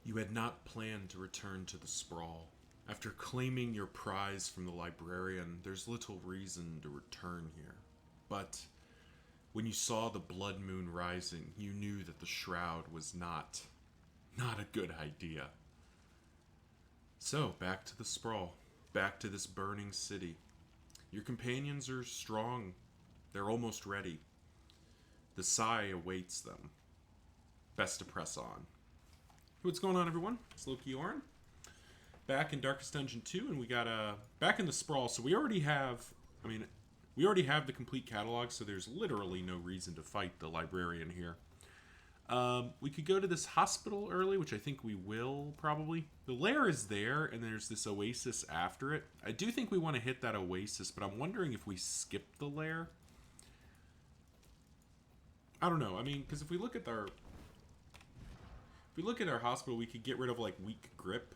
You had not planned to return to the Sprawl. After claiming your prize from the Librarian, there's little reason to return here. But when you saw the blood moon rising, you knew that the Shroud was not a good idea. So, back to the Sprawl. Back to this burning city. Your companions are strong. They're almost ready. The Sai awaits them. Best to press on. What's going on, everyone? It's Loki Orin. Back in Darkest Dungeon 2, and we got back in the Sprawl. So we already have the complete catalog, so there's literally no reason to fight the Librarian here. We could go to this hospital early, which I think we will, probably. The lair is there, and there's this oasis after it. I do think we want to hit that oasis, but I'm wondering if we skip the lair. I don't know. I mean, because if we look at our hospital, we could get rid of, like, weak grip.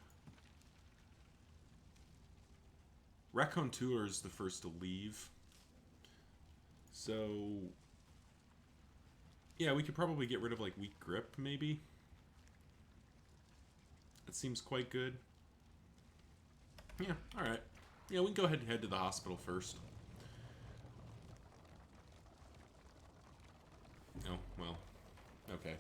Raconteur is the first to leave. So, yeah, we could probably get rid of, like, weak grip, maybe. That seems quite good. Yeah, alright. Yeah, we can go ahead and head to the hospital first. Oh, well. Okay.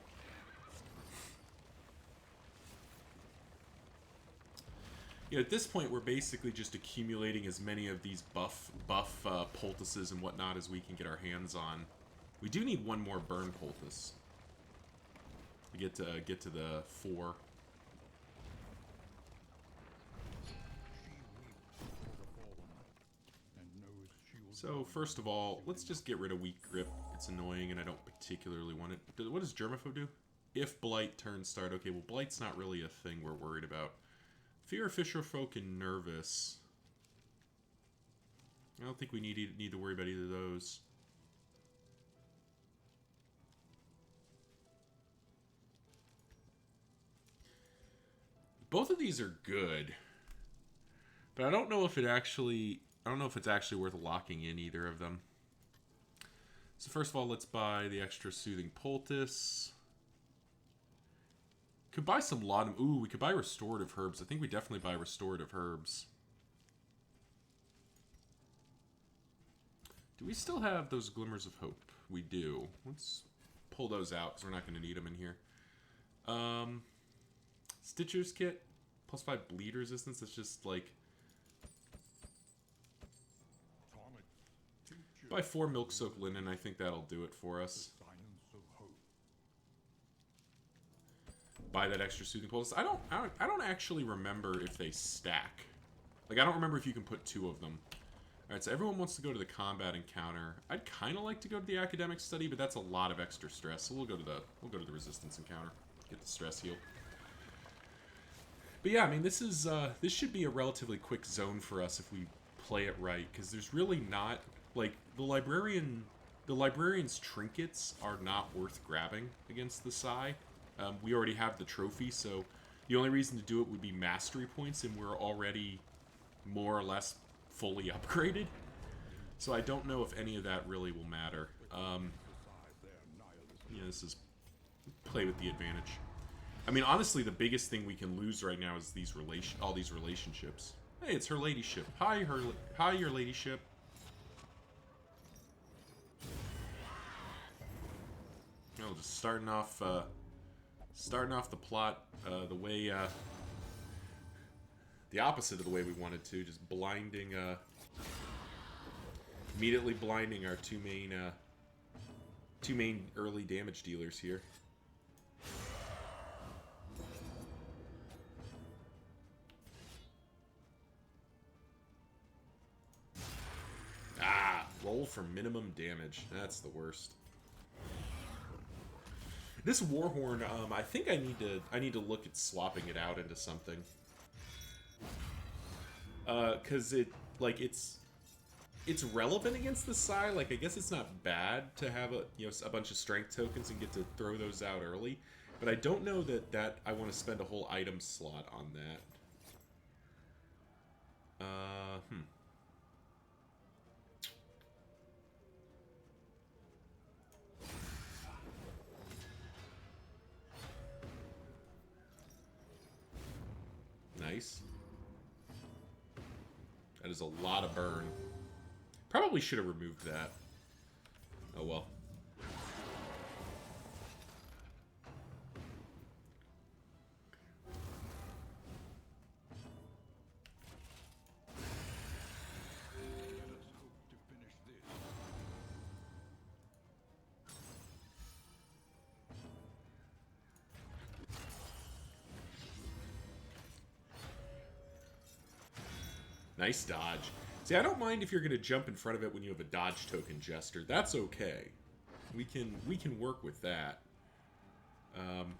Yeah, at this point, we're basically just accumulating as many of these buff poultices and whatnot as we can get our hands on. We do need one more burn poultice to get to the 4. So first of all, let's just get rid of weak grip. It's annoying, and I don't particularly want it. What does germaphobe do? If blight turns start. Okay, well, blight's not really a thing we're worried about. Fear of fisherfolk and nervous. I don't think we need to worry about either of those. Both of these are good, but I don't know if it's actually worth locking in either of them. So first of all, let's buy the extra soothing poultice. Could buy some laudanum. Ooh, we could buy restorative herbs. I think we definitely buy restorative herbs. Do we still have those glimmers of hope? We do. Let's pull those out because we're not going to need them in here. Stitcher's kit. +5 bleed resistance. That's just like... Buy 4 milk soaked linen. I think that'll do it for us. Buy that extra soothing poultice. I don't actually remember if they stack. Like, I don't remember if you can put 2 of them. Alright, so everyone wants to go to the combat encounter. I'd kind of like to go to the academic study, but that's a lot of extra stress. So we'll go to the resistance encounter. Get the stress heal. But yeah, I mean, this should be a relatively quick zone for us if we play it right, because there's really not, like, the Librarian's trinkets are not worth grabbing against the Sai. We already have the trophy, so the only reason to do it would be mastery points, and we're already more or less fully upgraded. So I don't know if any of that really will matter. Yeah, this is play with the advantage. I mean, honestly, the biggest thing we can lose right now is all these relationships. Hey, it's her ladyship. Hi, your ladyship. Oh, just starting off the plot the way, the opposite of the way we wanted to, just blinding, immediately blinding our two main early damage dealers here. Ah, roll for minimum damage. That's the worst. This Warhorn, I think I need to look at swapping it out into something. Cause it's relevant against the Sai. Like, I guess it's not bad to have a bunch of strength tokens and get to throw those out early. But I don't know that I want to spend a whole item slot on that. Nice. That is a lot of burn. Probably should have removed that. Oh well. Nice dodge. See, I don't mind if you're going to jump in front of it when you have a dodge token, Jester. That's okay. We can work with that. I'm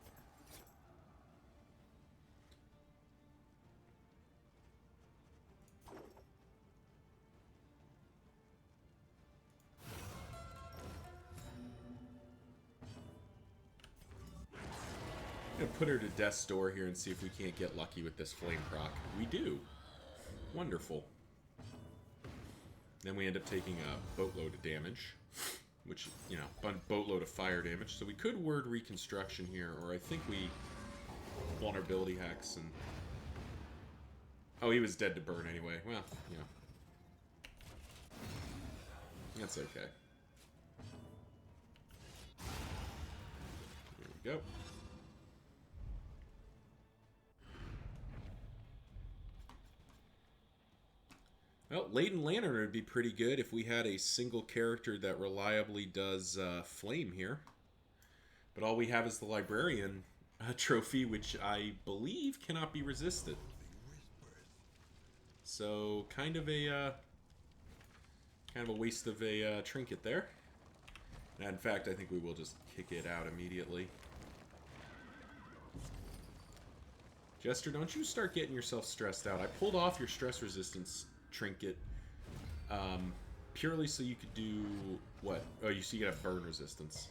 going to put her to death's door here and see if we can't get lucky with this flame proc. We do. Wonderful. Then we end up taking a boatload of damage, which, you know, boatload of fire damage. So we could word reconstruction here, or I think we vulnerability hacks and... Oh, he was dead to burn anyway. Well, you know. That's okay. There we go. Well, Laden Lantern would be pretty good if we had a single character that reliably does flame here. But all we have is the Librarian trophy, which I believe cannot be resisted. So, kind of a waste of a trinket there. And in fact, I think we will just kick it out immediately. Jester, don't you start getting yourself stressed out. I pulled off your stress resistance trinket purely so you could do what? Oh, you see, you have burn resistance.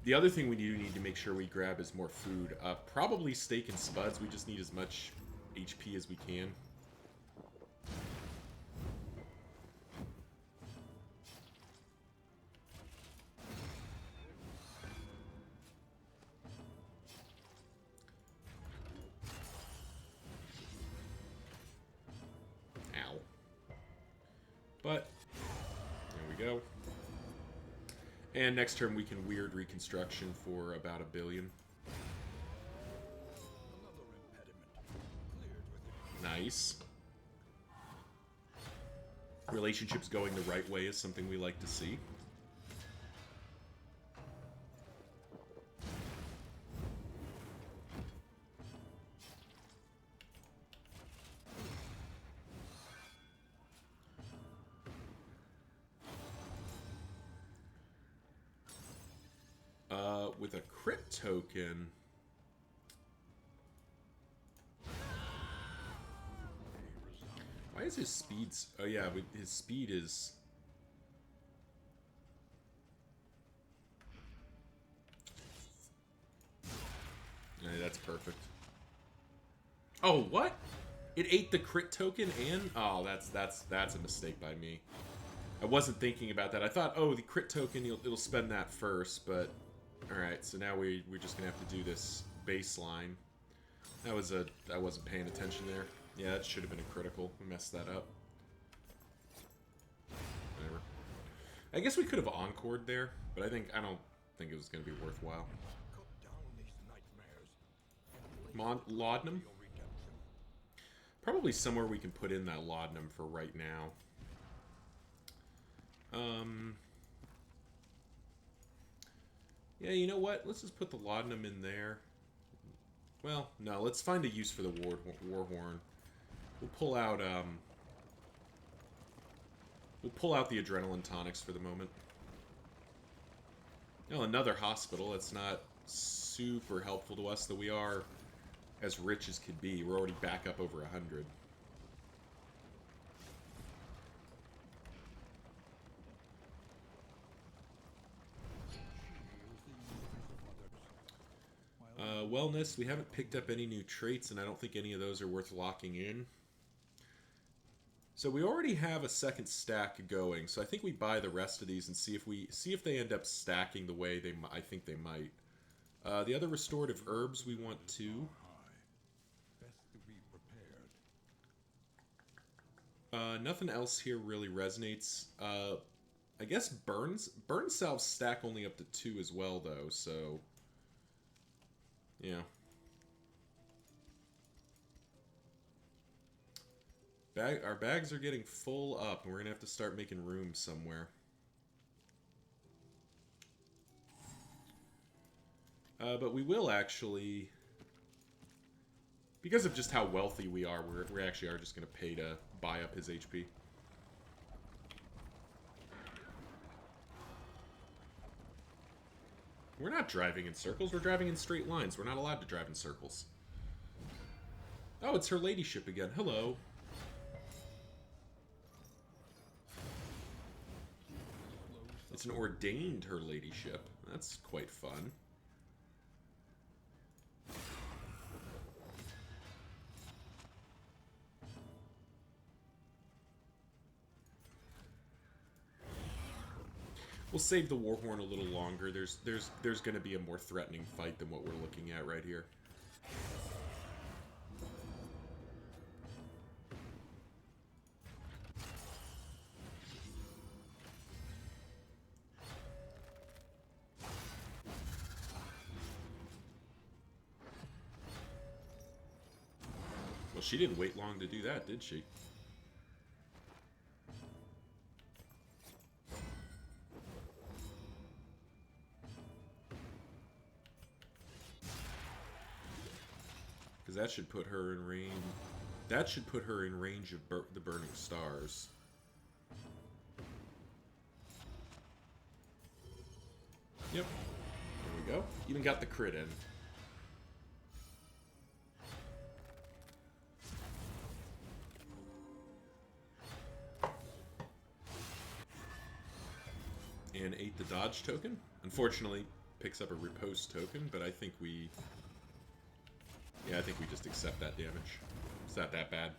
The other thing we do need to make sure we grab is more food. Probably steak and spuds. We just need as much HP as we can. Ow. But, there we go. And next turn we can weird reconstruction for about 1 billion. Nice. Relationships going the right way is something we like to see. With a crit token... Why is his speed... Oh yeah, his speed is... Yeah, that's perfect. Oh, what? It ate the crit token and... Oh, that's a mistake by me. I wasn't thinking about that. I thought, oh, the crit token, it'll spend that first, but... Alright, so now we're just gonna have to do this baseline. I wasn't paying attention there. Yeah, that should have been a critical. We messed that up. Whatever. I guess we could have encored there, but I don't think it was gonna be worthwhile. Laudanum? Probably somewhere we can put in that laudanum for right now. Yeah, you know what? Let's just put the laudanum in there. Well, no, let's find a use for the Warhorn. We'll pull out the adrenaline tonics for the moment. Oh, another hospital. That's not super helpful to us, though we are as rich as could be. We're already back up over 100. Wellness, we haven't picked up any new traits, and I don't think any of those are worth locking in. So we already have a second stack going, so I think we buy the rest of these and see if they end up stacking the way I think they might. The other restorative herbs we want to. Nothing else here really resonates. I guess burn salves stack only up to 2 as well, though. So yeah. Our bags are getting full up, and we're going to have to start making room somewhere. But we will actually, because of just how wealthy we are, we actually are just going to pay to buy up his HP. We're not driving in circles, we're driving in straight lines. We're not allowed to drive in circles. Oh, it's her ladyship again. Hello. It's an ordained her ladyship. That's quite fun. We'll save the Warhorn a little longer. There's going to be a more threatening fight than what we're looking at right here. Well, she didn't wait long to do that, did she? Because that should put her in range. That should put her in range of the burning stars. Yep. There we go. Even got the crit in. And ate the dodge token. Unfortunately, picks up a riposte token, but I think we... Yeah, I think we just accept that damage. It's not that bad.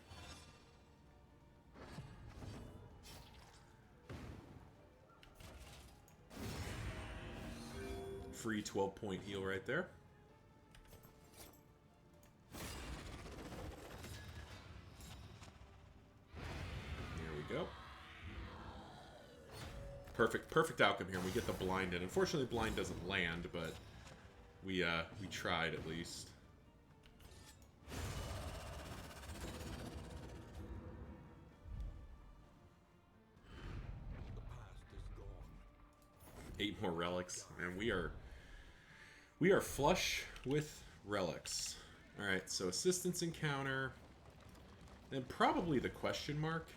Free 12-point heal right there. There we go. Perfect outcome here. We get the blind in. Unfortunately, blind doesn't land, but we tried at least. Eight more relics, and we are flush with relics. All right, so assistance encounter, then probably the question mark,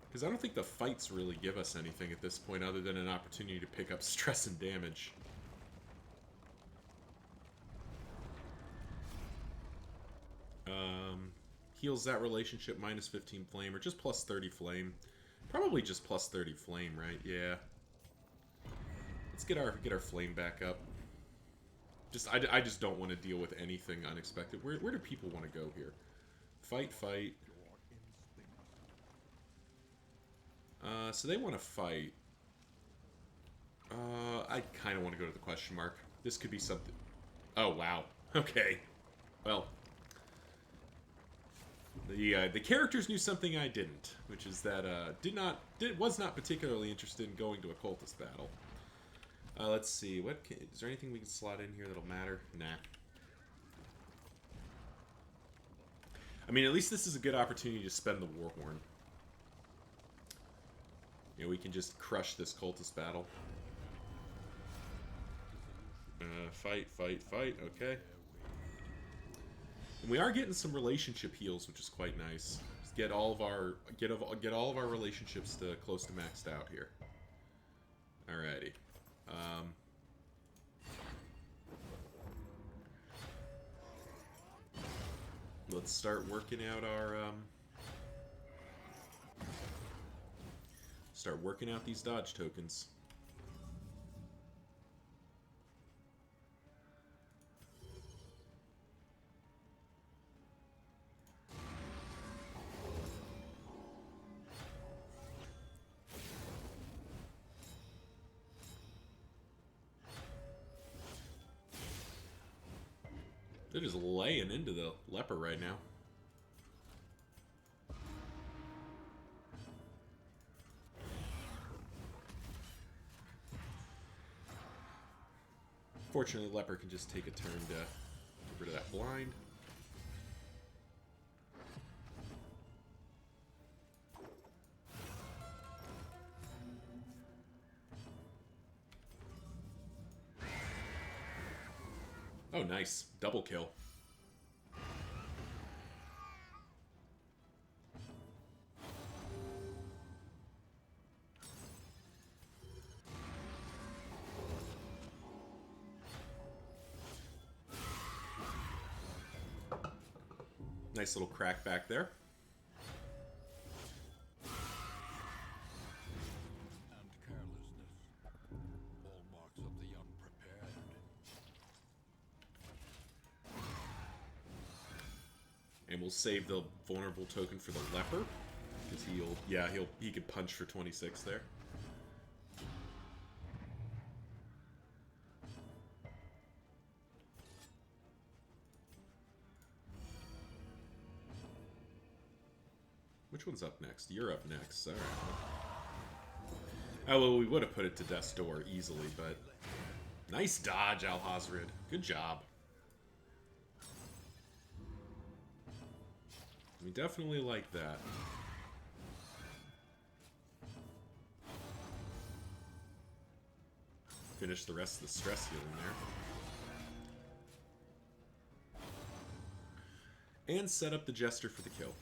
because I don't think the fights really give us anything at this point other than an opportunity to pick up stress and damage. Heals that relationship minus 15 flame, or just plus 30 flame. Probably just plus 30 flame, right? Yeah. Let's get our flame back up. I just don't want to deal with anything unexpected. Where do people want to go here? Fight. So they want to fight. I kind of want to go to the question mark. This could be something. Oh wow. Okay. Well. The characters knew something I didn't, which is that was not particularly interested in going to a cultist battle. Let's see, is there anything we can slot in here that'll matter? Nah. I mean, at least this is a good opportunity to spend the Warhorn. You know, we can just crush this cultist battle. Fight. Okay. And we are getting some relationship heals, which is quite nice. Just get all of our relationships to close to maxed out here. Alrighty. Let's start working out our these dodge tokens. They're just laying into the leper right now. Fortunately, leper can just take a turn to get rid of that blind. Oh, nice. Double kill. Nice little crack back there. And carelessness, all marks of the unprepared. And we'll save the vulnerable token for the leper. Because he could punch for 26 there. Which one's up next? You're up next. Alright. Oh, well, we would have put it to Death's Door easily, but... Nice dodge, Alhazred. Good job. We definitely like that. Finish the rest of the stress healing there. And set up the Jester for the kill.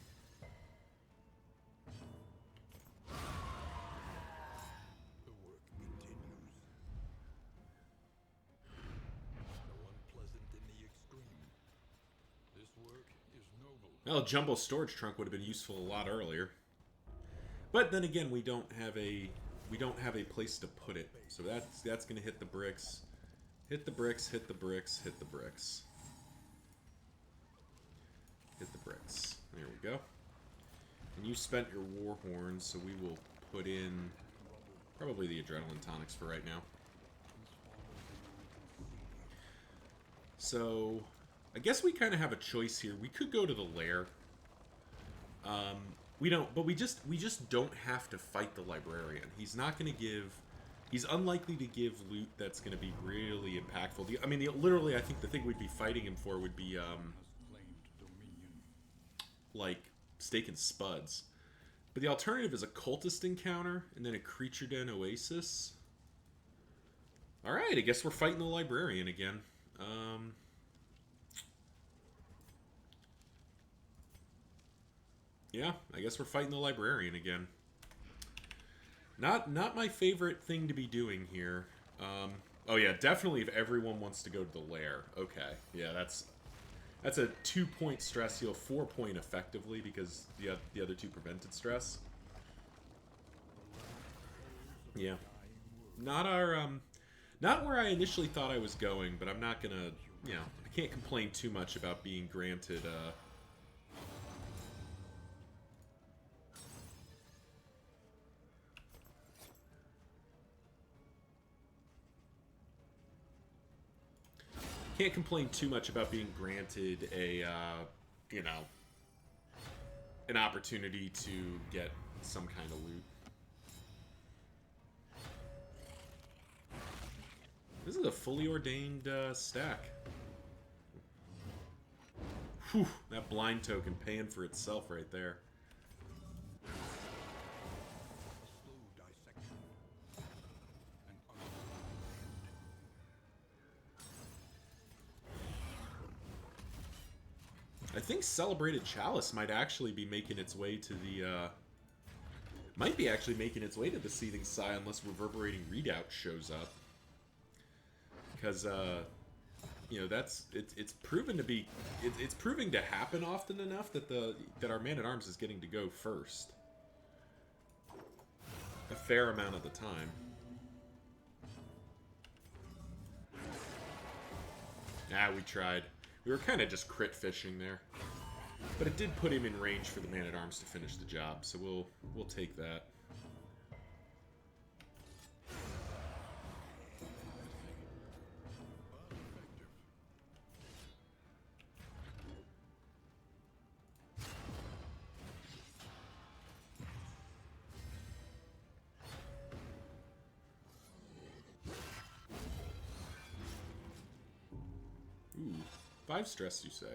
The work continues. So unpleasant in the extreme. This work is noble. Well, Jumbo Storage Trunk would have been useful a lot earlier. But then again, we don't have a place to put it. So that's going to hit the bricks. Hit the bricks, hit the bricks, hit the bricks. Hit the bricks. There we go. And you spent your war horns, so we will put in probably the adrenaline tonics for right now. So I guess we kind of have a choice here. We could go to the lair. We don't, but we just don't have to fight the Librarian. He's not going to give. He's unlikely to give loot that's going to be really impactful. Literally, I think the thing we'd be fighting him for would be like Stake and Spuds. But the alternative is a cultist encounter and then a creature den oasis. All right, I guess we're fighting the Librarian again. Yeah, I guess we're fighting the Librarian again. Not my favorite thing to be doing here. Oh yeah, definitely if everyone wants to go to the lair. Okay, yeah, that's a 2-point stress heal, 4-point effectively because the other 2 prevented stress. Yeah, not where I initially thought I was going, but I'm not gonna, I can't complain too much about being granted. Can't complain too much about being granted a, an opportunity to get some kind of loot. This is a fully ordained stack. Whew, that blind token paying for itself right there. I think Celebrated Chalice might actually be making its way to the, might be actually making its way to the Seething Sigh unless Reverberating Redoubt shows up. Because, it's proven to be, it's proving to happen often enough that that our Man-at-Arms is getting to go first. A fair amount of the time. Ah, we tried. We were kind of just crit fishing there. But it did put him in range for the Man-at-Arms to finish the job, so we'll take that. 5 stress, you say?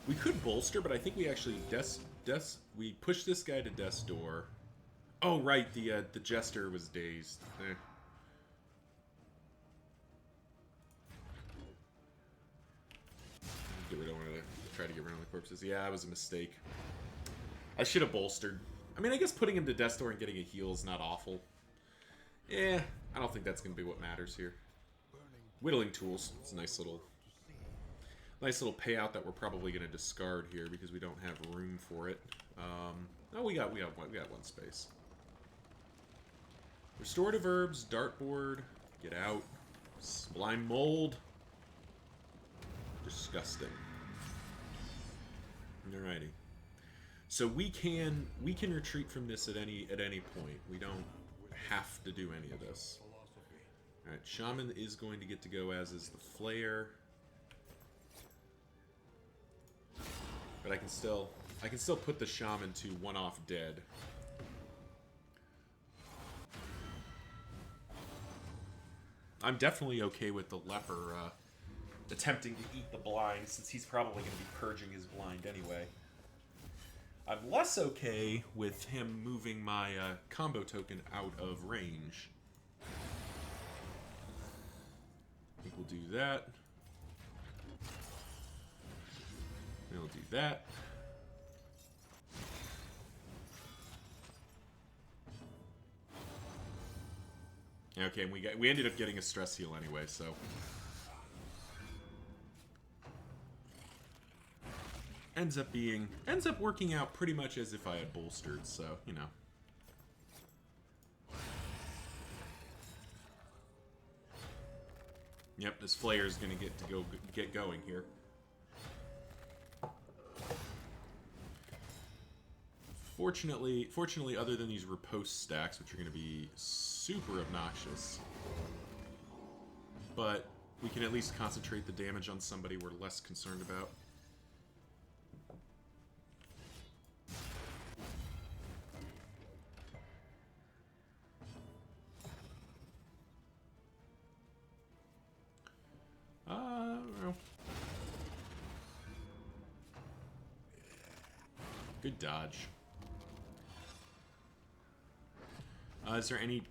We could bolster, but I think we actually we pushed this guy to death's door. Oh right, the jester was dazed. Get rid of one of the, try to get rid of the corpses. Yeah, it was a mistake. I should have bolstered. I mean, I guess putting him to death's door and getting a heal is not awful. Yeah, I don't think that's gonna be what matters here. Whittling tools. It's a nice little payout that we're probably going to discard here because we don't have room for it. Oh, we got one space. Restorative herbs, dartboard, get out. Sublime mold. Disgusting. Alrighty. So we can retreat from this at any point. We don't have to do any of this. Alright, Shaman is going to get to go, as is the Flayer. But I can still put the Shaman to 1-off dead. I'm definitely okay with the Leper attempting to eat the blind, since he's probably going to be purging his blind anyway. I'm less okay with him moving my combo token out of range. I think we'll do that. We'll do that. Okay, and we ended up getting a stress heal anyway, so ends up working out pretty much as if I had bolstered, so, you know. Yep, this Flayer is going to get going here. Fortunately, other than these riposte stacks, which are going to be super obnoxious, but we can at least concentrate the damage on somebody we're less concerned about. Good dodge. Is there any...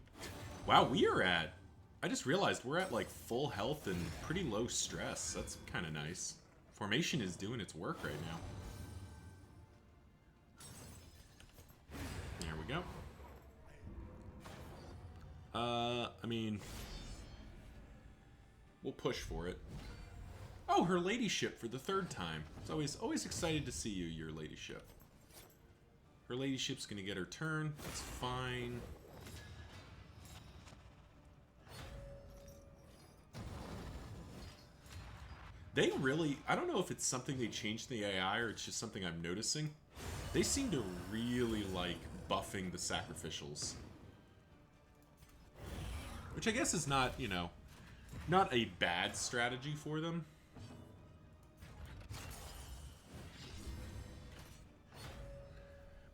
Wow, we are at... I just realized we're at, like, full health and pretty low stress. That's kind of nice. Formation is doing its work right now. There we go. I mean... We'll push for it. Oh, her ladyship for the 3rd time. It's always excited to see you, your ladyship. Her ladyship's gonna get her turn. That's fine. They really... I don't know if it's something they changed in the AI or it's just something I'm noticing. They seem to really like buffing the sacrificials. Which I guess is not, you know, not a bad strategy for them.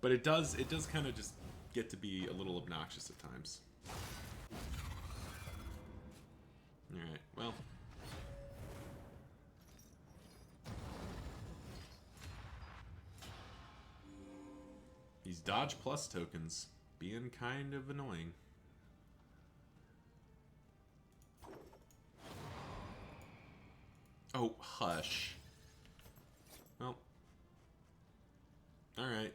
But it does kind of just get to be a little obnoxious at times. Alright, well. These dodge plus tokens being kind of annoying. Oh, hush. Well. Alright.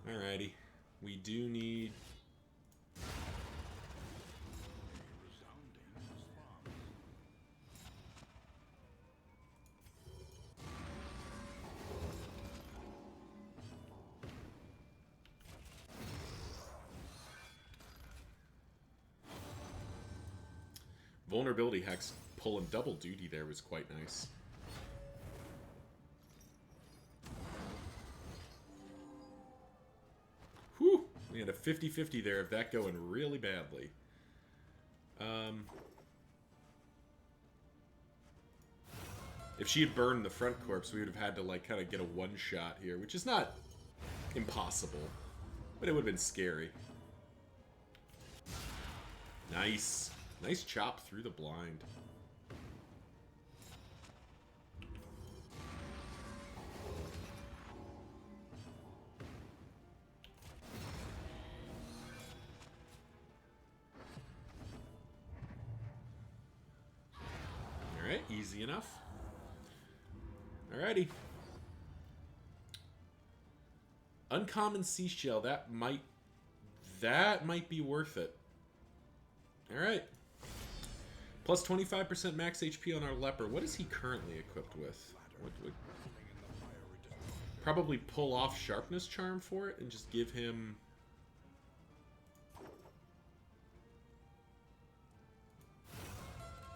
Alrighty. We do need... Vulnerability Hex pulling double duty there was quite nice. Whew! We had a 50-50 there of that going really badly. If she had burned the front corpse, we would have had to, like, kind of get a one-shot here, which is not impossible, but it would have been scary. Nice. Nice chop through the blind. Alright, easy enough. Alrighty. Uncommon seashell, that might be worth it. Alright. Plus 25% max HP on our leper. What is he currently equipped with? Probably pull off sharpness charm for it and just give him...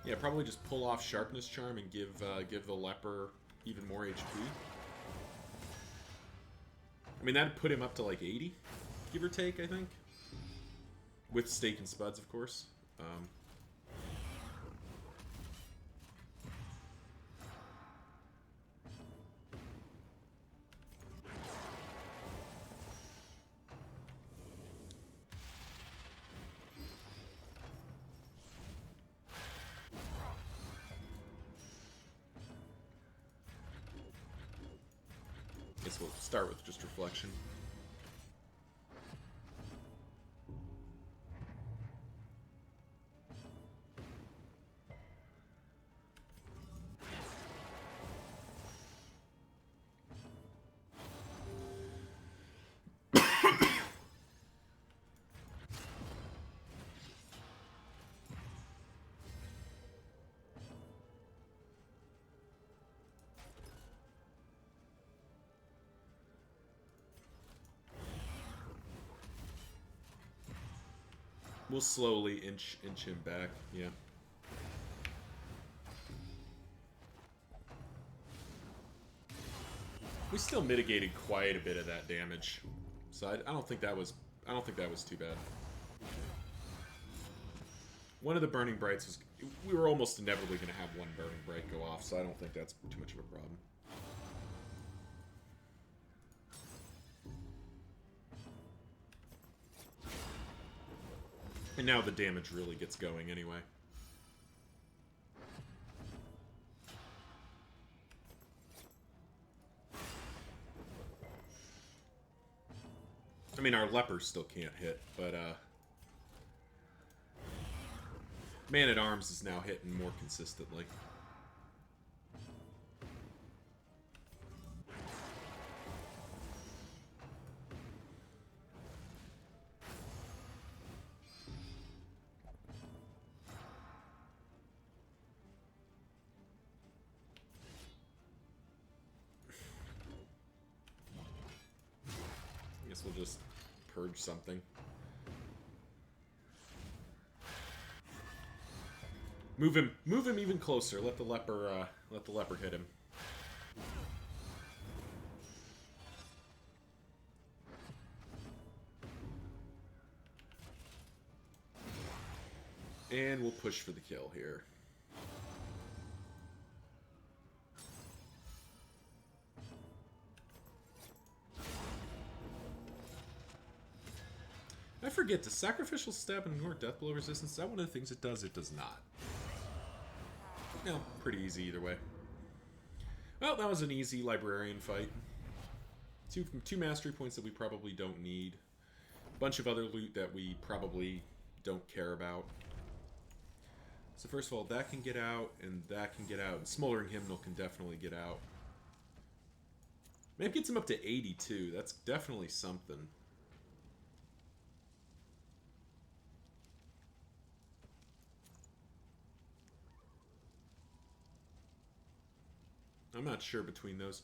Yeah, probably just pull off sharpness charm and give the leper even more HP. I mean, that'd put him up to like 80, give or take, I think. With steak and spuds, of course. Guess we'll start with just reflection. We'll slowly inch him back, yeah. We still mitigated quite a bit of that damage, so I don't think that was too bad. One of the burning brights was, we were almost inevitably going to have one burning bright go off, so I don't think that's too much of a problem. And now the damage really gets going anyway. I mean, our leper still can't hit, but Man-at-Arms is now hitting more consistently. We'll just purge something. Move him even closer. Let the leper hit him. And we'll push for the kill here. I forget, does Sacrificial Stab ignore Death Blow resistance? Is that one of the things it does? It does not. No, pretty easy either way. Well, that was an easy Librarian fight. Two mastery points that we probably don't need. A bunch of other loot that we probably don't care about. So first of all, that can get out, and that can get out. And Smoldering Hymnal can definitely get out. Maybe it gets him up to 82. That's definitely something. I'm not sure between those.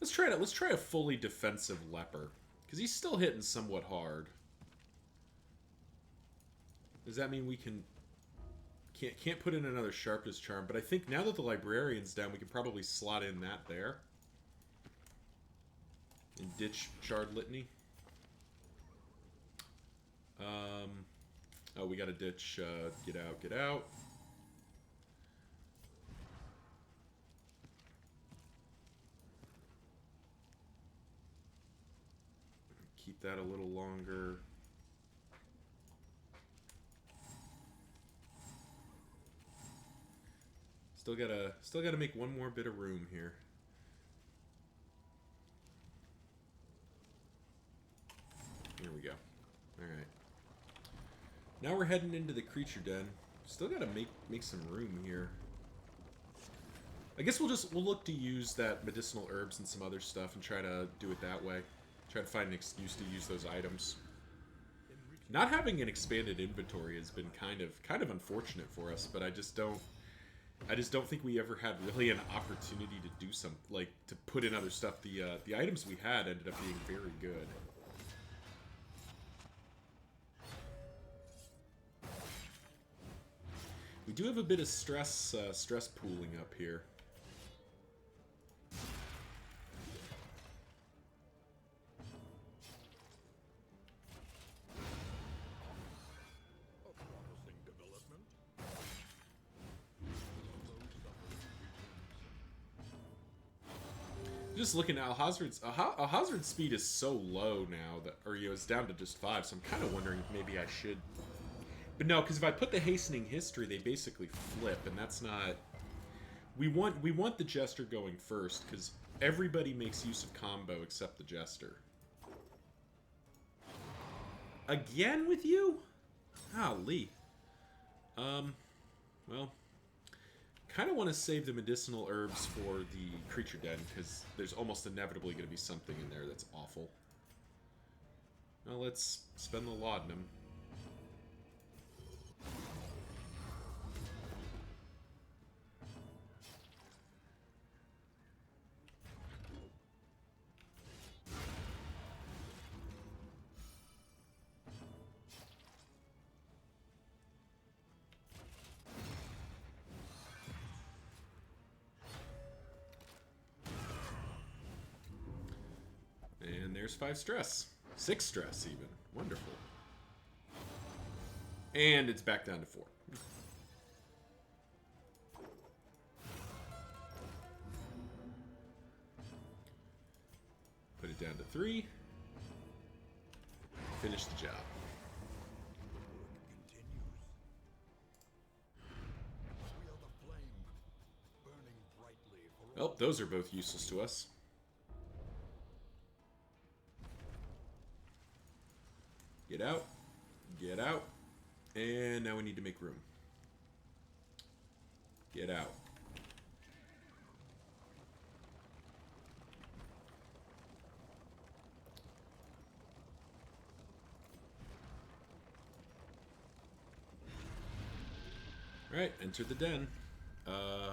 Let's try a fully defensive leper, because he's still hitting somewhat hard. Does that mean we can't put in another sharpness charm? But I think now that the Librarian's down, we can probably slot in that there and ditch Shard Litany. Oh, we got to ditch. Get out, get out. that a little longer. Still gotta make one more bit of room here. Here we go. Alright. Now we're heading into the creature den. Still gotta make some room here. I guess we'll look to use that medicinal herbs and some other stuff and try to do it that way. Try to find an excuse to use those items. Not having an expanded inventory has been kind of unfortunate for us, but I just don't think we ever had really an opportunity to do some, like, to put in other stuff. The items we had ended up being very good. We do have a bit of stress pooling up here. A promising development. Just looking at Alhazard's speed is so low now that, or it's down to just 5. So I'm kind of wondering if maybe I should. But no, because if I put the hastening history, they basically flip, and that's not. We want the Jester going first because everybody makes use of combo except the Jester. Again with you? Golly. Well, kind of want to save the medicinal herbs for the creature den because there's almost inevitably going to be something in there that's awful. Now let's spend the laudanum. There's 5 stress. 6 stress, even. Wonderful. And it's back down to 4. Put it down to 3. Finish the job. Oh, those are both useless to us. Get out. Get out. And now we need to make room. Get out. Alright, enter the den.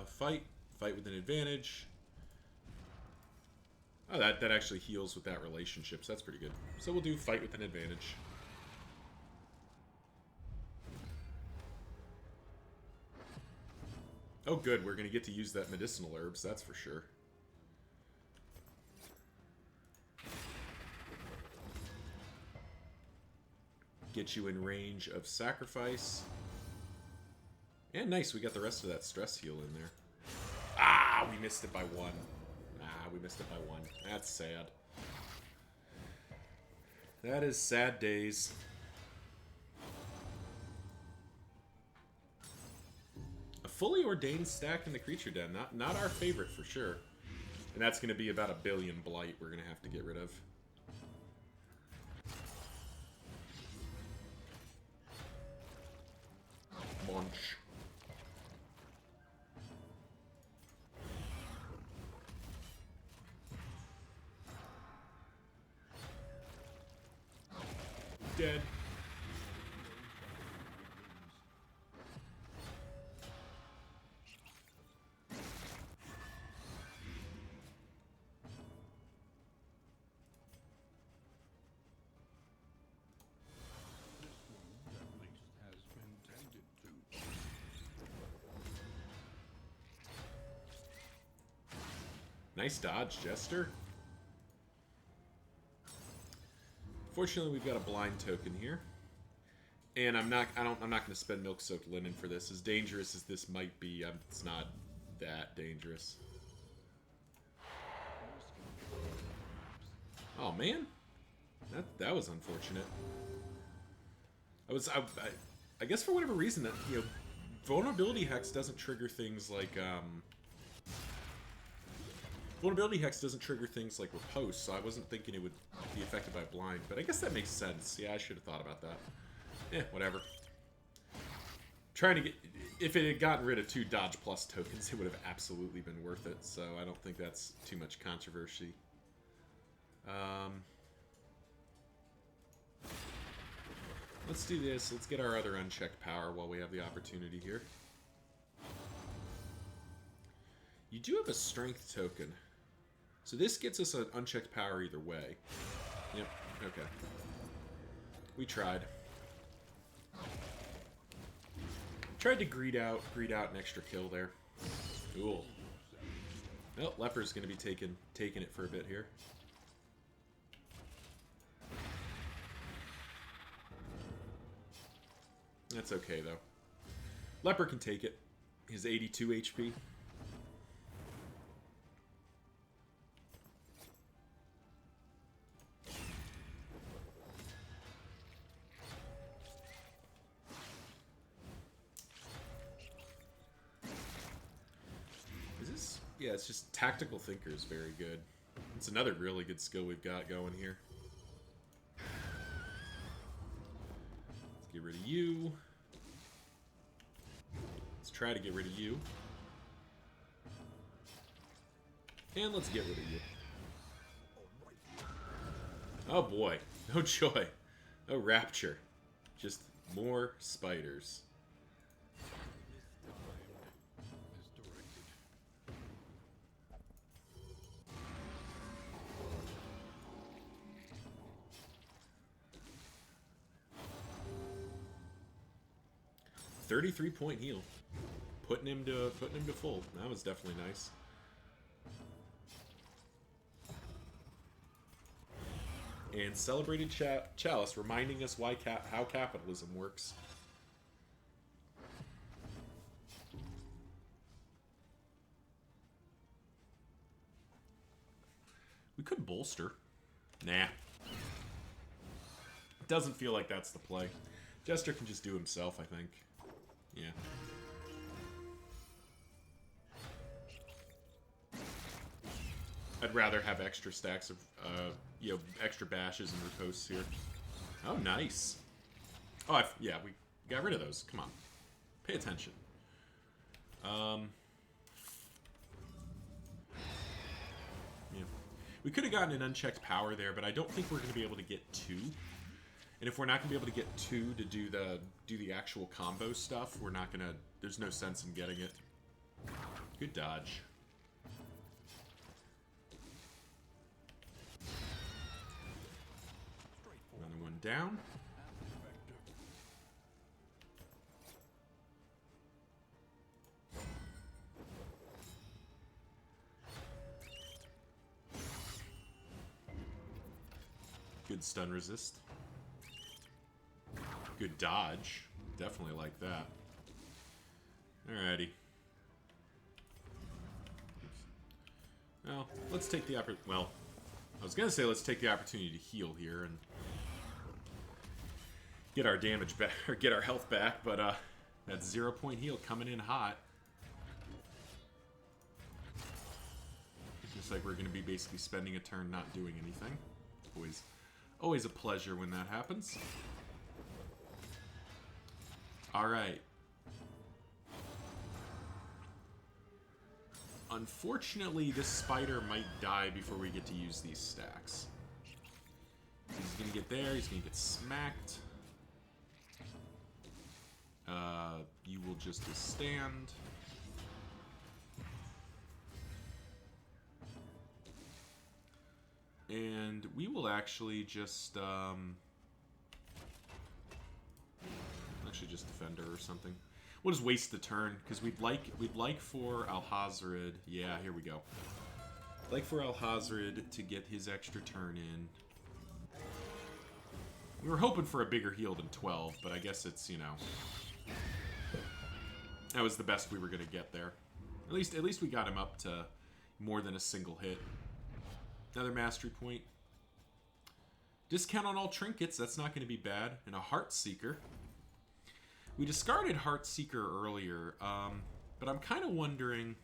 Fight. Fight with an advantage. Oh, that actually heals with that relationship, so that's pretty good. So we'll do fight with an advantage. Oh good, we're going to get to use that medicinal herbs, that's for sure. Get you in range of sacrifice. And nice, we got the rest of that stress heal in there. Ah, we missed it by 1. We missed it by 1. That's sad. That is sad days. A fully ordained stack in the creature den. Not our favorite for sure. And that's going to be about 1 billion blight we're going to have to get rid of. Munch. Dead. Nice dodge, Jester. Fortunately, we've got a blind token here, and I'm not going to spend milk-soaked linen for this. As dangerous as this might be, it's not that dangerous. Oh man, That was unfortunate. I guess for whatever reason that vulnerability hex doesn't trigger things like riposte, so I wasn't thinking it would be affected by blind, but I guess that makes sense. Yeah, I should have thought about that. Whatever. Trying to get, if it had gotten rid of 2 dodge plus tokens, it would have absolutely been worth it, so I don't think that's too much controversy. Let's do this. Let's get our other unchecked power while we have the opportunity here. You do have a strength token. So this gets us an unchecked power either way. Yep, okay. We tried. Tried to greed out an extra kill there. Cool. Well, Leper's gonna be taking it for a bit here. That's okay, though. Leper can take it. His 82 HP. Is this... Yeah, it's just Tactical Thinker is very good. It's another really good skill we've got going here. Get rid of you. Let's try to get rid of you. And let's get rid of you. Oh boy. No joy. No rapture. Just more spiders. 33-point heal. Putting him to full. That was definitely nice. And Celebrated Chalice reminding us how capitalism works. We could bolster. Nah. Doesn't feel like that's the play. Jester can just do himself, I think. Yeah. I'd rather have extra stacks of, extra bashes and riposts here. Oh, nice. Oh, yeah, we got rid of those. Come on. Pay attention. Yeah. We could have gotten an unchecked power there, but I don't think we're going to be able to get 2. And if we're not going to be able to get 2 to do the actual combo stuff, we're not going to... There's no sense in getting it. Good dodge. Another one down. Good stun resist. Good dodge. Definitely like that. Alrighty. Well, let's take the I was gonna say let's take the opportunity to heal here and get our damage back, or get our health back, but that 0-point heal coming in hot. Just like we're gonna be basically spending a turn not doing anything. Always a pleasure when that happens. Alright. Unfortunately, this spider might die before we get to use these stacks. He's gonna get there, he's gonna get smacked. You will just stand. And we will actually just, actually just defend her or something. We'll just waste the turn, because we'd like for Alhazred, yeah, here we go. Like for Alhazred to get his extra turn in. We were hoping for a bigger heal than 12, but I guess it's, that was the best we were going to get there. At least we got him up to more than a single hit. Another mastery point. Discount on all trinkets, that's not going to be bad. And a Heart Seeker. We discarded Heart Seeker earlier, but I'm kind of wondering...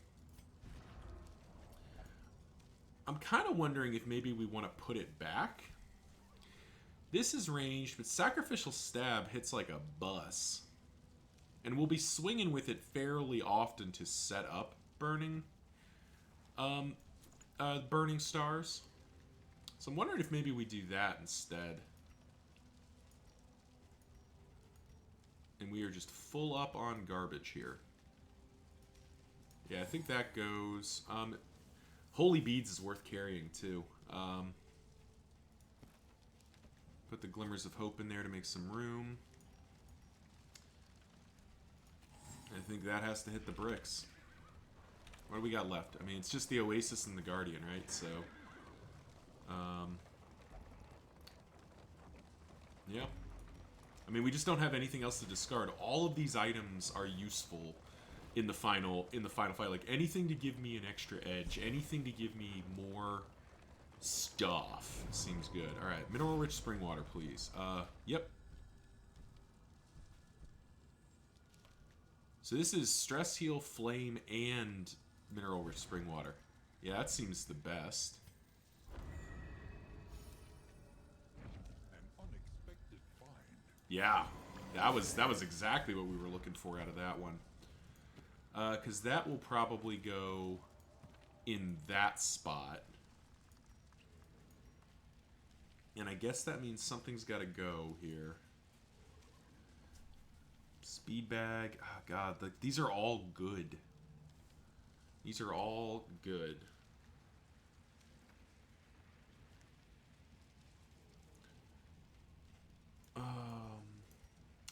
if maybe we want to put it back. This is ranged, but Sacrificial Stab hits like a bus. And we'll be swinging with it fairly often to set up burning stars. So I'm wondering if maybe we do that instead. And we are just full up on garbage here. Yeah, I think that goes... Holy Beads is worth carrying, too. Put the Glimmers of Hope in there to make some room. I think that has to hit the bricks. What do we got left? I mean, it's just the Oasis and the Guardian, right? So, yeah. I mean, we just don't have anything else to discard. All of these items are useful in the final fight. Like, anything to give me an extra edge, anything to give me more stuff seems good. All right, mineral rich spring water, please. Yep. So this is stress heal, flame, and mineral rich spring water. Yeah, that seems the best. An unexpected find. Yeah, that was exactly what we were looking for out of that one. Because that will probably go in that spot. And I guess that means something's got to go here. Speed bag. Oh, God. These are all good. These are all good.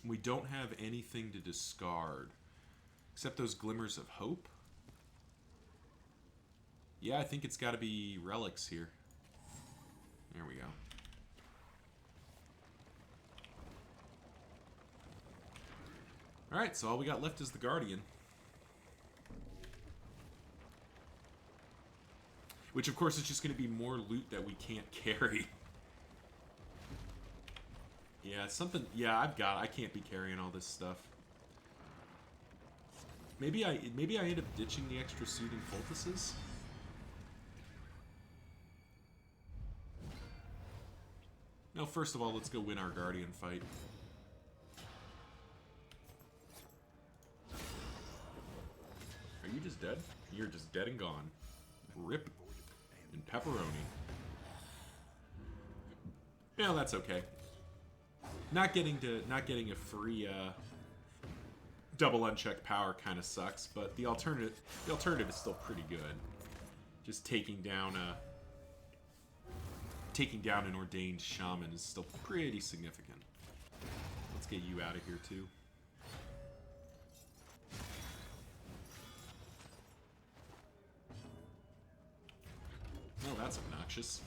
We don't have anything to discard. Except those Glimmers of Hope. Yeah, I think it's got to be relics here. There we go. Alright, so all we got left is the Guardian. Which, of course, is just going to be more loot that we can't carry. Yeah, it's something... Yeah, I can't be carrying all this stuff. Maybe I end up ditching the extra Soothing Poultices? No, first of all, let's go win our Guardian fight. Are you just dead? You're just dead and gone. Rip. And pepperoni. Yeah, that's okay. Not getting a free double unchecked power kind of sucks, but the alternative is still pretty good. Just taking down an ordained shaman is still pretty significant. Let's get you out of here too. Well, that's obnoxious.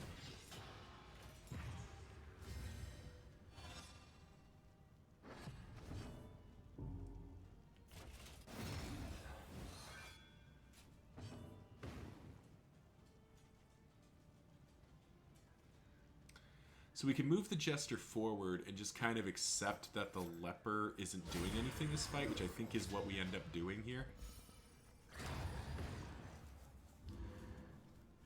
So we can move the Jester forward and just kind of accept that the Leper isn't doing anything this fight, which I think is what we end up doing here.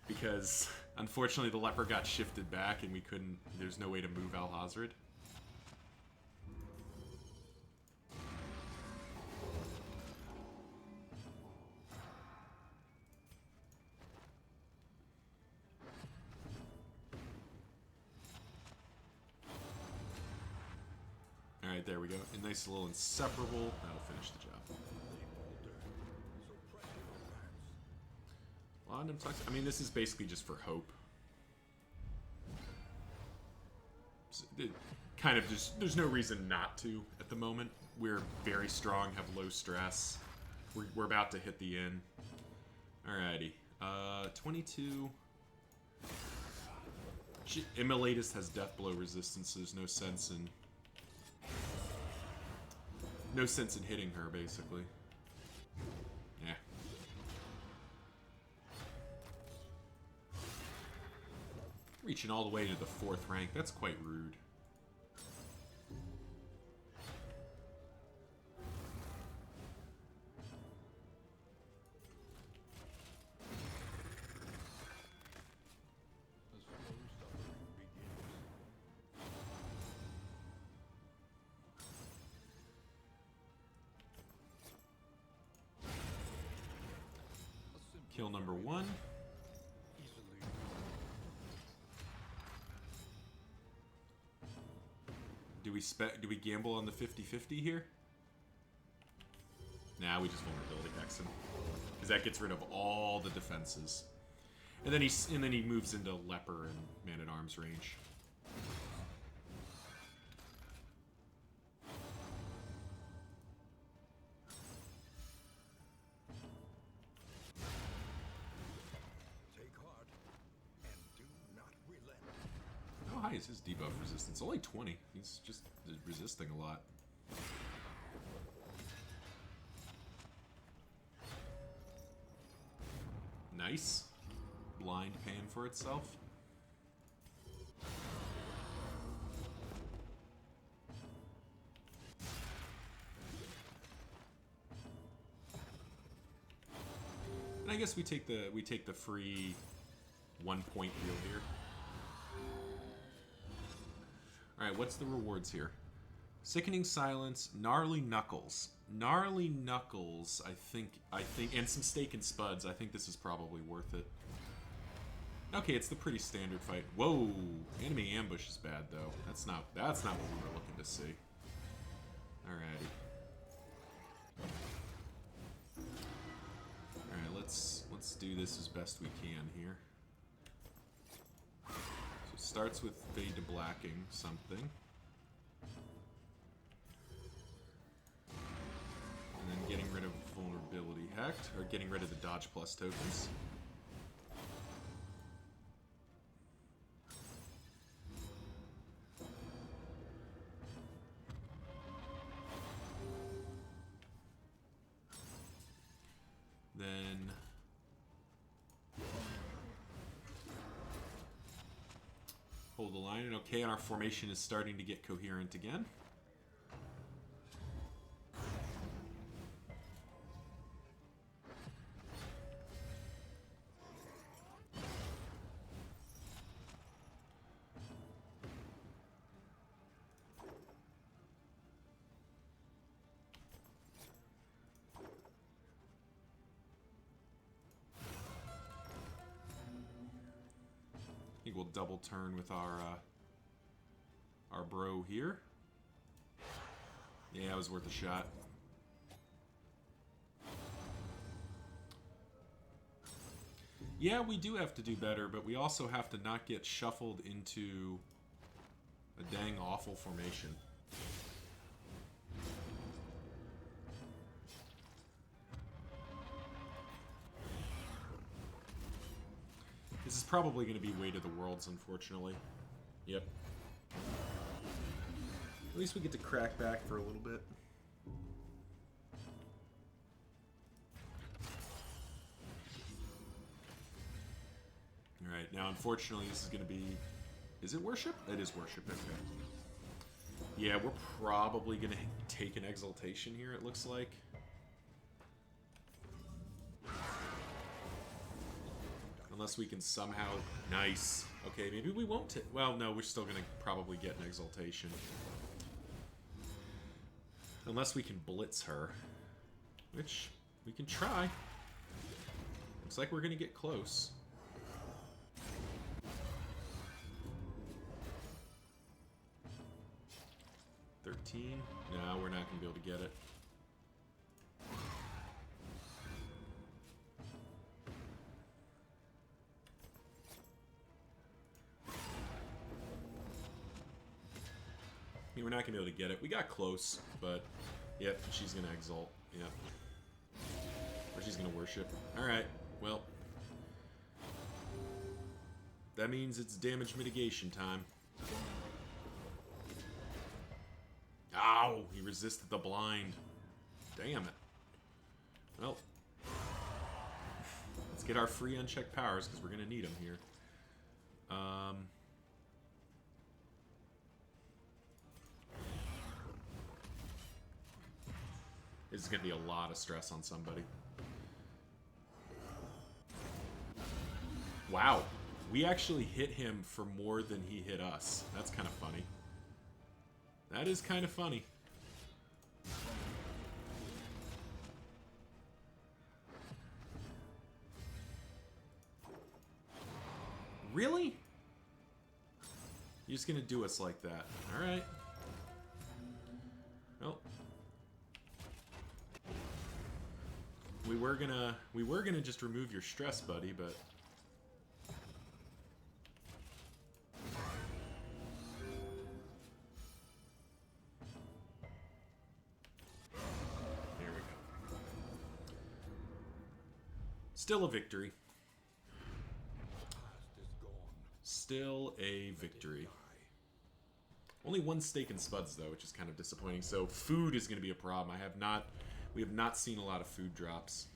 Because, unfortunately, the Leper got shifted back and we couldn't... There's no way to move Alhazred. Alright, there we go. A nice little inseparable. That'll finish the job. London Toxic. I mean, this is basically just for hope. Kind of just... There's no reason not to at the moment. We're very strong, have low stress. We're about to hit the inn. Alrighty. 22... Immolatus has death blow resistance, so there's no sense in... No sense in hitting her, basically. Yeah. Reaching all the way to the 4th rank. That's quite rude. The slow suffering begins. A simple Kill number 1. easily. Do we gamble on the 50-50 here? Nah, we just vulnerability hex him. Because that gets rid of all the defenses. And then he moves into leper and man-at-arms range. Take heart and do not relent. How high is his debuff resistance? Only 20. He's just resisting a lot. Nice. Blind paying for itself. And I guess we take the free 1 point deal here. Alright, what's the rewards here? Sickening Silence, Gnarly Knuckles. Gnarly Knuckles, I think, and some Steak and Spuds. I think this is probably worth it. Okay, it's the pretty standard fight. Whoa! Enemy ambush is bad, though. That's not what we were looking to see. Alrighty. Alright, let's do this as best we can here. So it starts with Fade to Blacking something. And then getting rid of Vulnerability Hect, or getting rid of the Dodge Plus tokens. Then hold the line, and okay, and our formation is starting to get coherent again. I think we'll double turn with our bro here. Yeah, it was worth a shot. Yeah, we do have to do better, but we also have to not get shuffled into a dang awful formation. This is probably going to be Weight of the Worlds, unfortunately. Yep. At least we get to crack back for a little bit. Alright, now unfortunately this is going to be... Is it Worship? It is Worship, okay. Yeah, we're probably going to take an Exaltation here, it looks like. Unless we can somehow... Nice. Okay, maybe we won't take... Well, no, we're still going to probably get an Exaltation. Unless we can blitz her. Which, we can try. Looks like we're going to get close. $13. No, we're not going to be able to get it. I mean, we're not going to be able to get it. We got close, but... Yep, she's going to exalt. Yep. Or she's going to worship. Alright, well. That means it's damage mitigation time. Ow! He resisted the blind. Damn it. Well. Let's get our free unchecked powers, because we're going to need them here. This is going to be a lot of stress on somebody. Wow. We actually hit him for more than he hit us. That's kind of funny. That is kind of funny. Really? You're just gonna do us like that. Alright. Well. We were gonna just remove your stress, buddy, but there we go. Still a victory. Still a victory. Only one steak and spuds though, which is kind of disappointing. So food is going to be a problem. We have not seen a lot of food drops.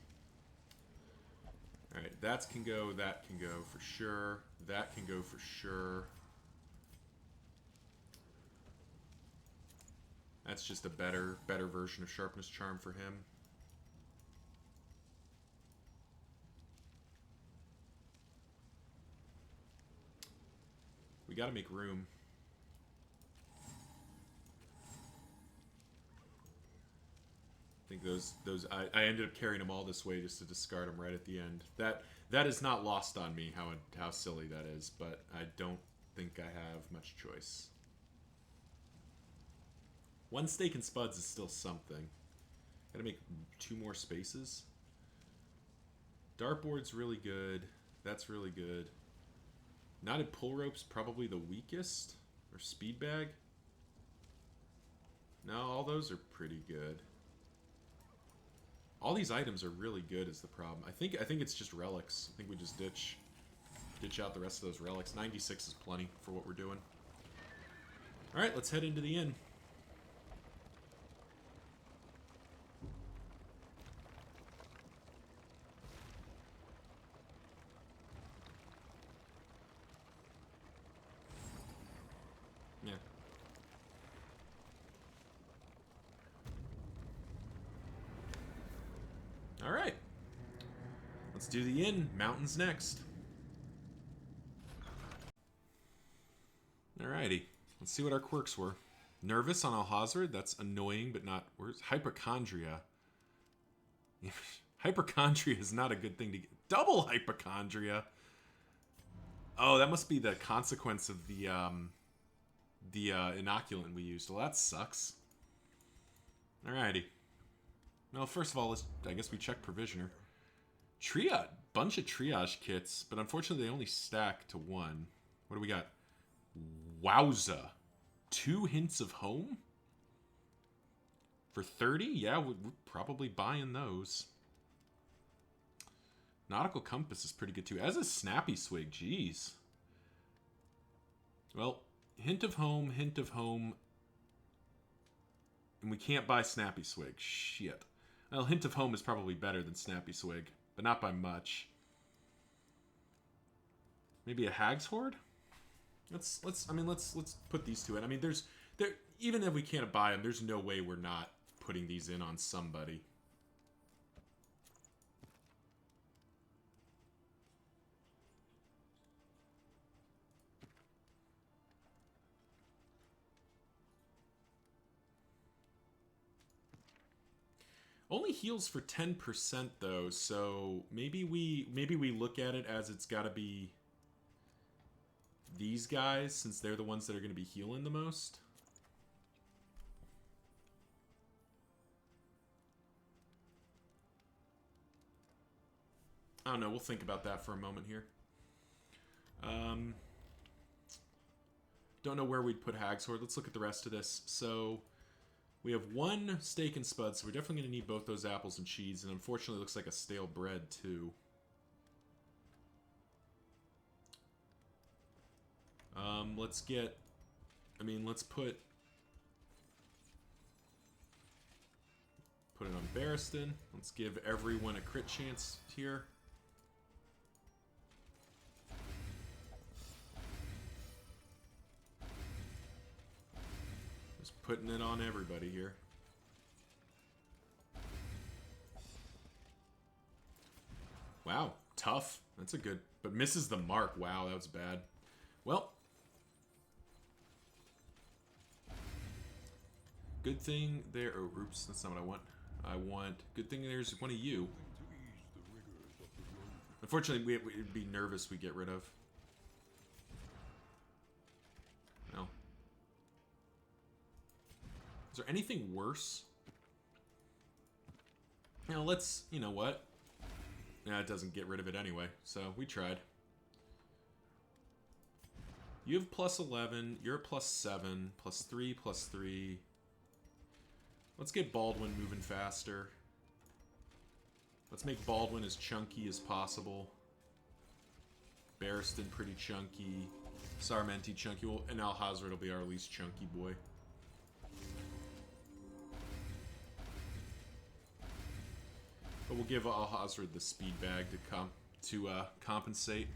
All right, that can go for sure. That can go for sure. That's just a better version of Sharpness Charm for him. We gotta make room. I think I ended up carrying them all this way just to discard them right at the end. That is not lost on me how silly that is, but I don't think I have much choice. One steak and spuds is still something. Gotta make 2 more spaces. Dartboard's really good. That's really good. Knotted pull rope's probably the weakest. Or speed bag. No, all those are pretty good. All these items are really good is the problem. I think it's just relics. I think we just ditch out the rest of those relics. 96 is plenty for what we're doing. Alright, let's head into the inn. Yeah. Alright. Let's do the inn. Mountains next. Alrighty. Let's see what our quirks were. Nervous on Alhazard. That's annoying, but not worse. Hypochondria. Hypochondria is not a good thing to get. Double hypochondria. Oh, that must be the consequence of the inoculant we used. Well, that sucks. Alrighty. Well, first of all, I guess we check Provisioner. Bunch of triage kits, but unfortunately they only stack to 1. What do we got? Wowza. 2 hints of home? For 30? Yeah, we're probably buying those. Nautical Compass is pretty good too. As is Snappy Swig, jeez. Well, hint of home. And we can't buy Snappy Swig. Shit. Well, Hint of Home is probably better than Snappy Swig, but not by much. Maybe a Hag's Hoard? Let's put these two in. I mean, even if we can't buy them, there's no way we're not putting these in on somebody. Only heals for 10% though, so maybe we look at it as it's got to be these guys, since they're the ones that are going to be healing the most. I don't know, we'll think about that for a moment here. Don't know where we'd put Hag's Hoard. Let's look at the rest of this. So we have 1 steak and spud, so we're definitely going to need both those apples and cheese, and unfortunately it looks like a stale bread too. Let's get, let's put it on Barristan. Let's give everyone a crit chance here. putting it on everybody here. Wow, tough. That's a good... But misses the mark. Wow, that was bad. Well. Good thing there... Oh, oops, that's not what I want. I want... Good thing there's one of you. Unfortunately, we'd be nervous we get rid of. No. Is there anything worse? Now, let's... You know what? Yeah, it doesn't get rid of it anyway, so we tried. You have plus 11, you're plus 7, plus 3, plus 3. Let's get Baldwin moving faster. Let's make Baldwin as chunky as possible. Barristan pretty chunky. Sarmenti chunky. Well, and Alhazred will be our least chunky boy. But we'll give Alhazred the speed bag to compensate.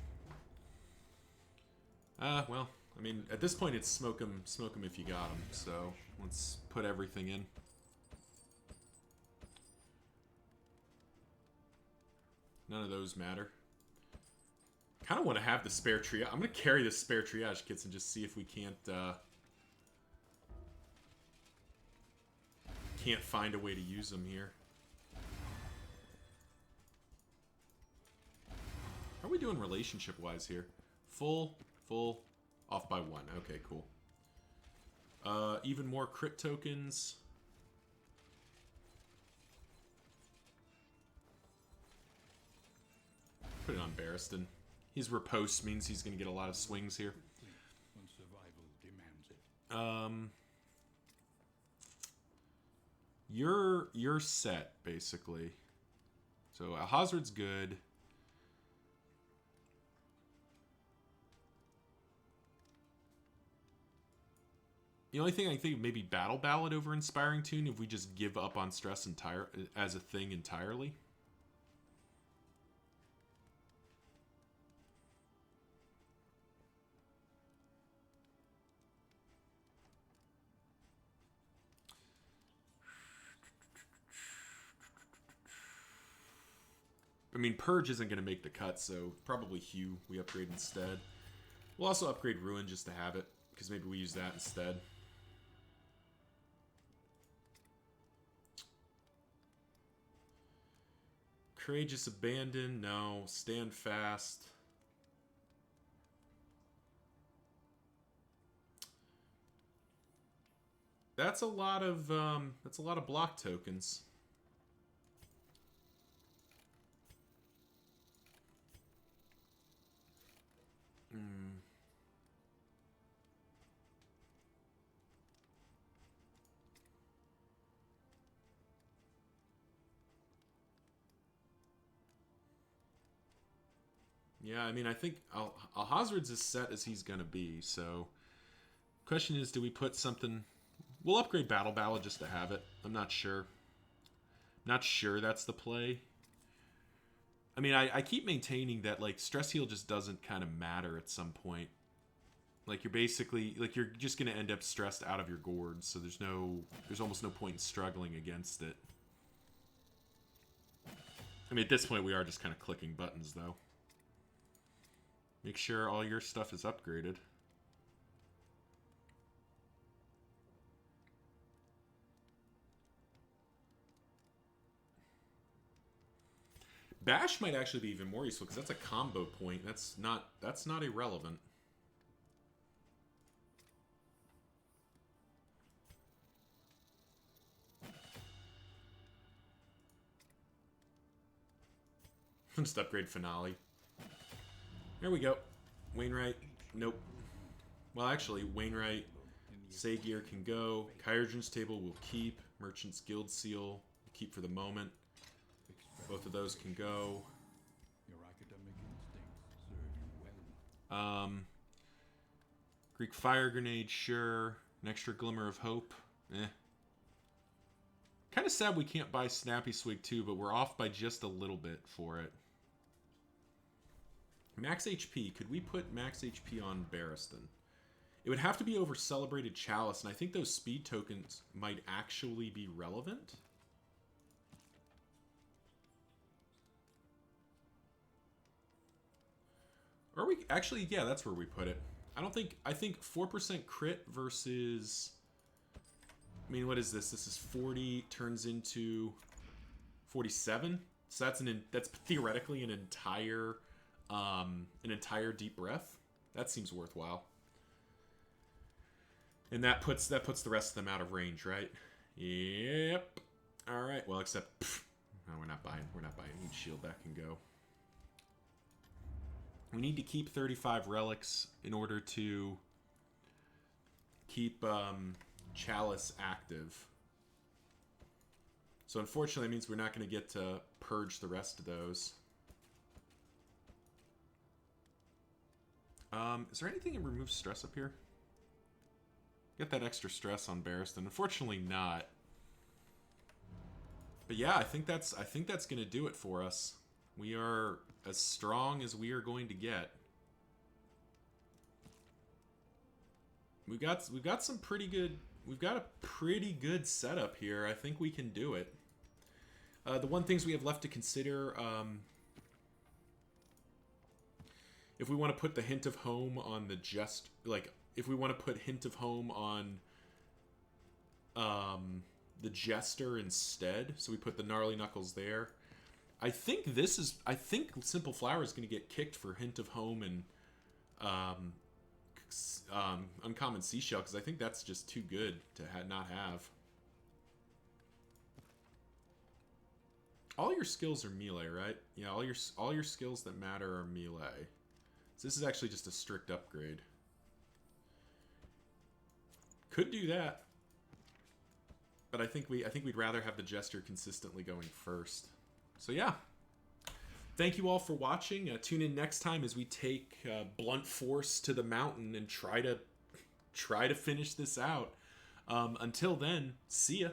Well, I mean, at this point it's smoke 'em if you got 'em. So let's put everything in. None of those matter. Kind of want to have the spare triage. I'm going to carry the spare triage kits and just see if we can't find a way to use them here. How are we doing relationship-wise here? Full, off by 1. Okay, cool. Even more crit tokens. Put it on Barristan. His riposte means he's going to get a lot of swings here. You're set, basically. So Alhazred's good. The only thing I think maybe Battle Ballad over Inspiring Tune if we just give up on stress as a thing entirely. I mean, Purge isn't going to make the cut, so probably Hue we upgrade instead. We'll also upgrade Ruin just to have it, because maybe we use that instead. Courageous Abandon, no. Stand Fast. That's a lot of block tokens. Yeah, I mean, I think Alhazred's as set as he's going to be, so... Question is, do we put something... We'll upgrade Battle Ballad just to have it. I'm not sure. Not sure that's the play. I mean, I keep maintaining that, like, Stress Heal just doesn't kind of matter at some point. Like, you're basically... Like, you're just going to end up stressed out of your gourds, so there's almost no point in struggling against it. I mean, at this point, we are just kind of clicking buttons, though. Make sure all your stuff is upgraded. Bash might actually be even more useful because that's a combo point. That's not irrelevant. Just upgrade Finale. There we go. Wainwright. Nope. Well, actually, Wainwright, Sagir can go. Kyurgen's Table will keep. Merchant's Guild Seal will keep for the moment. Both of those can go. Your academic instincts serve you well. Greek Fire Grenade, sure. An extra Glimmer of Hope. Kind of sad we can't buy Snappy Swig too, but we're off by just a little bit for it. Max HP. Could we put max HP on Barristan? It would have to be over Celebrated Chalice, and I think those speed tokens might actually be relevant. Or we actually, yeah, that's where we put it. I think 4% crit versus, I mean, what is this? This is 40 turns into 47. So that's theoretically an entire deep breath. That seems worthwhile. And that puts the rest of them out of range, right? Yep. All right. Well, except no, we're not buying each shield. That can go. We need to keep 35 relics in order to keep Chalice active. So unfortunately, it means we're not going to get to purge the rest of those. Is there anything that removes stress up here? Get that extra stress on Barristan. Unfortunately, not. But yeah, I think that's going to do it for us. We are as strong as we are going to get. We've got some pretty good. We've got a pretty good setup here. I think we can do it. The one things we have left to consider, if we want to put the Hint of Home on the if we want to put Hint of Home on the Jester instead, so we put the Gnarly Knuckles there. I think Simple Flower is going to get kicked for Hint of Home and Uncommon Seashell, because I think that's just too good to not have. All your skills are melee, right? Yeah, all your skills that matter are melee. So this is actually just a strict upgrade. Could do that, but I think we'd rather have the Jester consistently going first. So yeah, thank you all for watching. Tune in next time as we take Blunt Force to the mountain and try to finish this out. Until then, see ya.